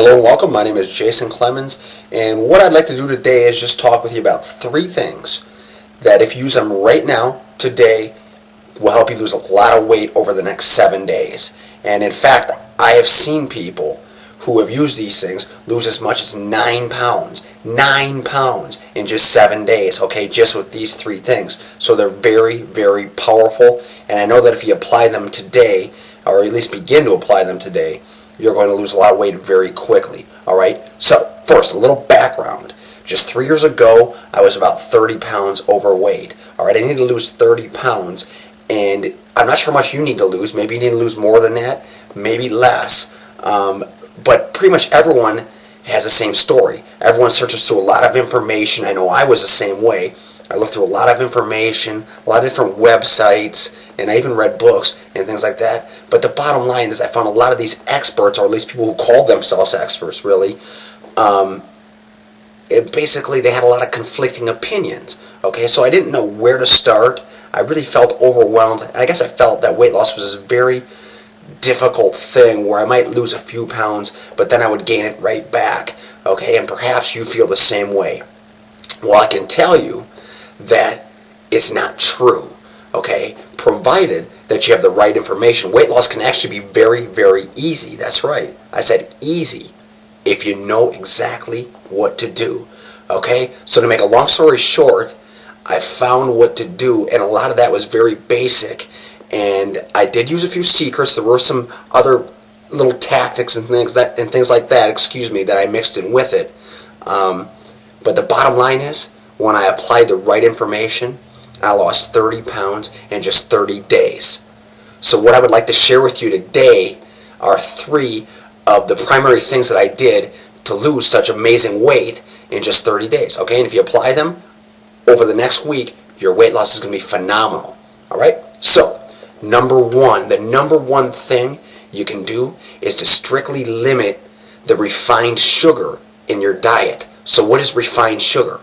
Hello and welcome. My name is Jason Clemens, and what I'd like to do today is just talk with you about three things that if you use them right now, today, will help you lose a lot of weight over the next 7 days. And in fact, I have seen people who have used these things lose as much as 9 pounds in just 7 days, okay, just with these three things. So they're very, very powerful, and I know that if you apply them today, or at least begin to apply them today, you're going to lose a lot of weight very quickly. Alright, so first, a little background. Just 3 years ago, I was about 30 pounds overweight. Alright, I need to lose 30 pounds, and I'm not sure how much you need to lose. Maybe you need to lose more than that, maybe less. But pretty much everyone has the same story. Everyone searches through a lot of information. I know I was the same way. I looked through a lot of information, a lot of different websites, and I even read books and things like that. But the bottom line is I found a lot of these experts, or at least people who called themselves experts, really, basically they had a lot of conflicting opinions. Okay, so I didn't know where to start. I really felt overwhelmed, and I guess I felt that weight loss was this very difficult thing where I might lose a few pounds, but then I would gain it right back. Okay, and perhaps you feel the same way. Well, I can tell you that it's not true, okay, provided that you have the right information. Weight loss can actually be very, very easy. That's right, I said easy, if you know exactly what to do, okay? So to make a long story short, I found what to do, and a lot of that was very basic, and I did use a few secrets. There were some other little tactics and things like that, excuse me, that I mixed in with it, but the bottom line is, when I applied the right information, I lost 30 pounds in just 30 days. So what I would like to share with you today are three of the primary things that I did to lose such amazing weight in just 30 days. Okay, and if you apply them over the next week, your weight loss is going to be phenomenal. Alright, so number one, the number one thing you can do is to strictly limit the refined sugar in your diet. So what is refined sugar?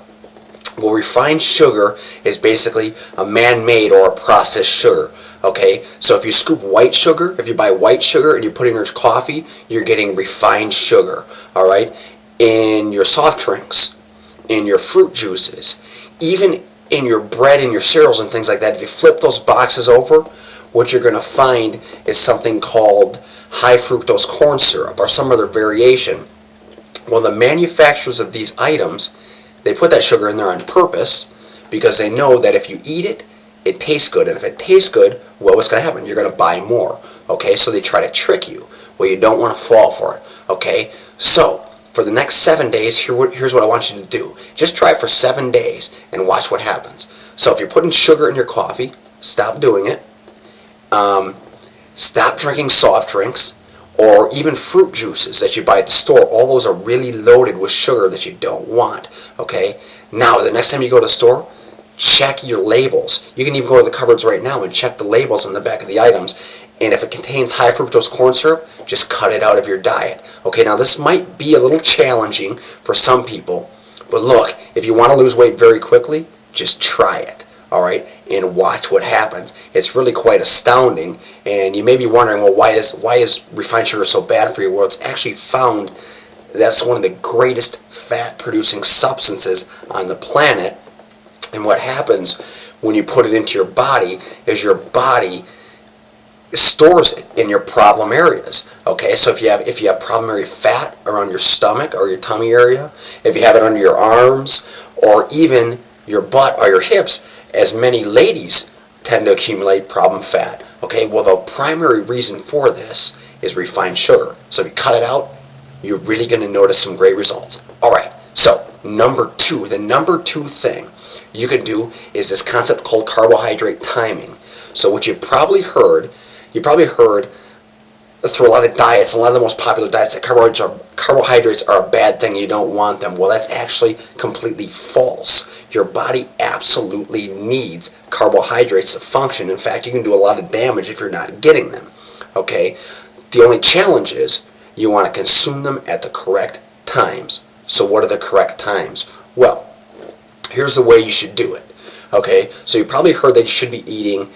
Well, refined sugar is basically a man-made or a processed sugar. Okay, so if you scoop white sugar, if you buy white sugar and you put it in your coffee, you're getting refined sugar. Alright, in your soft drinks, in your fruit juices, even in your bread and your cereals and things like that, if you flip those boxes over, what you're going to find is something called high fructose corn syrup or some other variation. Well, the manufacturers of these items, they put that sugar in there on purpose because they know that if you eat it, it tastes good. And if it tastes good, well, what's going to happen? You're going to buy more. Okay, so they try to trick you. Well, you don't want to fall for it. Okay, so for the next 7 days, here's what I want you to do. Just try it for 7 days and watch what happens. So if you're putting sugar in your coffee, stop doing it. Stop drinking soft drinks or even fruit juices that you buy at the store. All those are really loaded with sugar that you don't want. Okay, now the next time you go to the store, check your labels. You can even go to the cupboards right now and check the labels on the back of the items, and if it contains high fructose corn syrup, just cut it out of your diet. Okay, now this might be a little challenging for some people, but look, if you want to lose weight very quickly, just try it. Alright, and watch what happens. It's really quite astounding, and you may be wondering, well, why is refined sugar so bad for you? Well, it's actually found that it's one of the greatest fat-producing substances on the planet, and what happens when you put it into your body is your body stores it in your problem areas. Okay, so if you have problem area fat around your stomach or your tummy area, if you have it under your arms or even your butt or your hips, as many ladies tend to accumulate problem fat. Okay, well, the primary reason for this is refined sugar. So if you cut it out, you're really going to notice some great results. Alright, so number two, the number two thing you can do is this concept called carbohydrate timing. So what you've probably heard through a lot of diets, a lot of the most popular diets, that carbohydrates are a bad thing, you don't want them. Well, that's actually completely false. Your body absolutely needs carbohydrates to function. In fact, you can do a lot of damage if you're not getting them. Okay? The only challenge is you want to consume them at the correct times. So what are the correct times? Well, here's the way you should do it. Okay? So you probably heard that you should be eating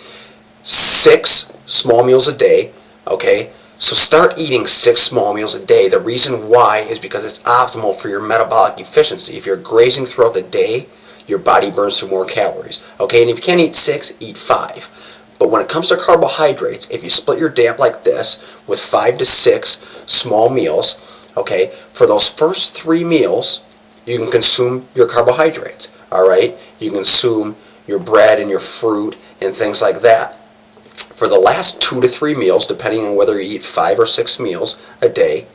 6 small meals a day. Okay? So start eating 6 small meals a day. The reason why is because it's optimal for your metabolic efficiency. If you're grazing throughout the day, your body burns through more calories. Okay, and if you can't eat 6, eat 5. But when it comes to carbohydrates, if you split your day up like this with 5 to 6 small meals, okay, for those first 3 meals, you can consume your carbohydrates. All right, you can consume your bread and your fruit and things like that. For the last 2 to 3 meals, depending on whether you eat 5 or 6 meals a day,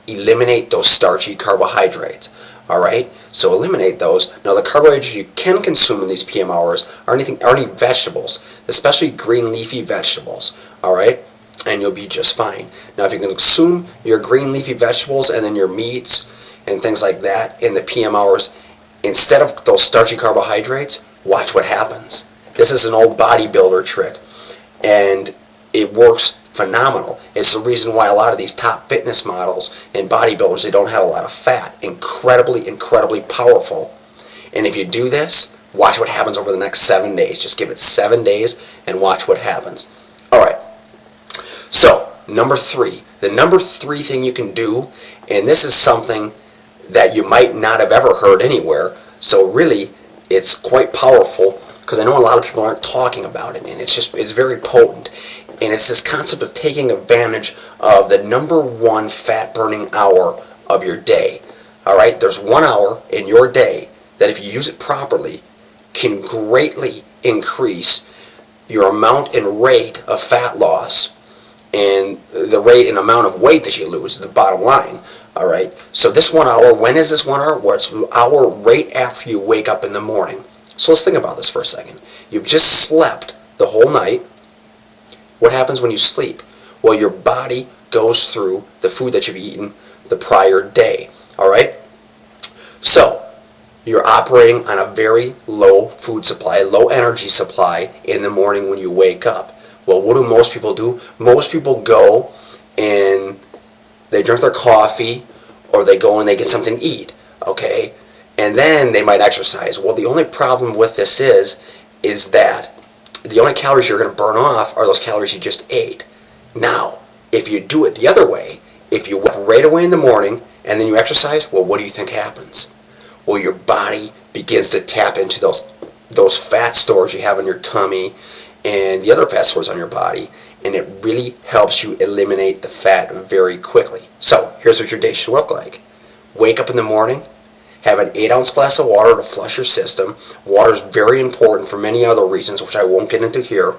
eliminate those starchy carbohydrates. Alright, so eliminate those. Now the carbohydrates you can consume in these PM hours are any vegetables, especially green leafy vegetables. Alright, and you'll be just fine. Now if you can consume your green leafy vegetables and then your meats and things like that in the PM hours, instead of those starchy carbohydrates, watch what happens. This is an old bodybuilder trick, and it works phenomenal. It's the reason why a lot of these top fitness models and bodybuilders, they don't have a lot of fat. Incredibly, incredibly powerful. And if you do this, watch what happens over the next 7 days. Just give it 7 days and watch what happens. Alright, so number 3. The number 3 thing you can do, and this is something that you might not have ever heard anywhere, so really it's quite powerful, because I know a lot of people aren't talking about it, and it's very potent. And it's this concept of taking advantage of the number 1 fat burning hour of your day. Alright, there's 1 hour in your day that if you use it properly can greatly increase your amount and rate of fat loss and the rate and amount of weight that you lose, the bottom line. Alright, so this 1 hour, when is this 1 hour? Well, it's an hour right after you wake up in the morning. So let's think about this for a second. You've just slept the whole night. What happens when you sleep? Well, your body goes through the food that you've eaten the prior day. Alright? So, you're operating on a very low food supply, low energy supply in the morning when you wake up. Well, what do most people do? Most people go and they drink their coffee, or they go and they get something to eat. Okay? And then they might exercise. Well, the only problem with this is that the only calories you're going to burn off are those calories you just ate. Now, if you do it the other way, if you wake up right away in the morning and then you exercise, well, what do you think happens? Well, your body begins to tap into those fat stores you have in your tummy and the other fat stores on your body, and it really helps you eliminate the fat very quickly. So, here's what your day should look like. Wake up in the morning, have an 8-ounce glass of water to flush your system. Water is very important for many other reasons, which I won't get into here.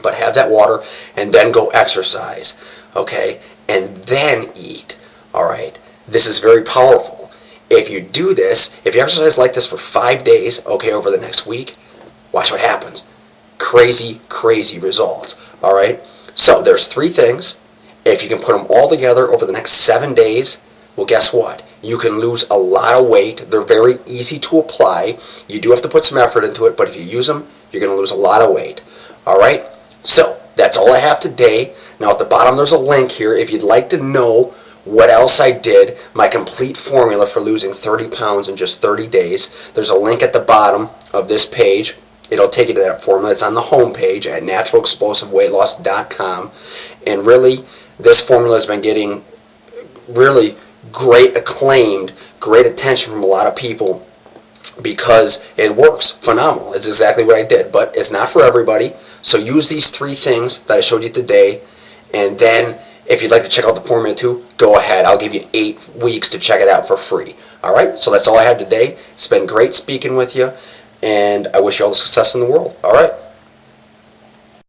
But have that water and then go exercise. Okay? And then eat. Alright? This is very powerful. If you do this, if you exercise like this for 5 days, okay, over the next week, watch what happens. Crazy, crazy results. Alright? So there's 3 things. If you can put them all together over the next 7 days, well, guess what? You can lose a lot of weight. They're very easy to apply. You do have to put some effort into it, but if you use them, you're going to lose a lot of weight. Alright? So, that's all I have today. Now, at the bottom, there's a link here. If you'd like to know what else I did, my complete formula for losing 30 pounds in just 30 days, there's a link at the bottom of this page. It'll take you to that formula. It's on the home page at naturalexplosiveweightloss.com. And really, this formula has been getting really great acclaimed, great attention from a lot of people because it works phenomenal. It's exactly what I did, but it's not for everybody. So use these 3 things that I showed you today, and then if you'd like to check out the formula too, go ahead. I'll give you 8 weeks to check it out for free. Alright, so that's all I have today. It's been great speaking with you, and I wish you all the success in the world. Alright.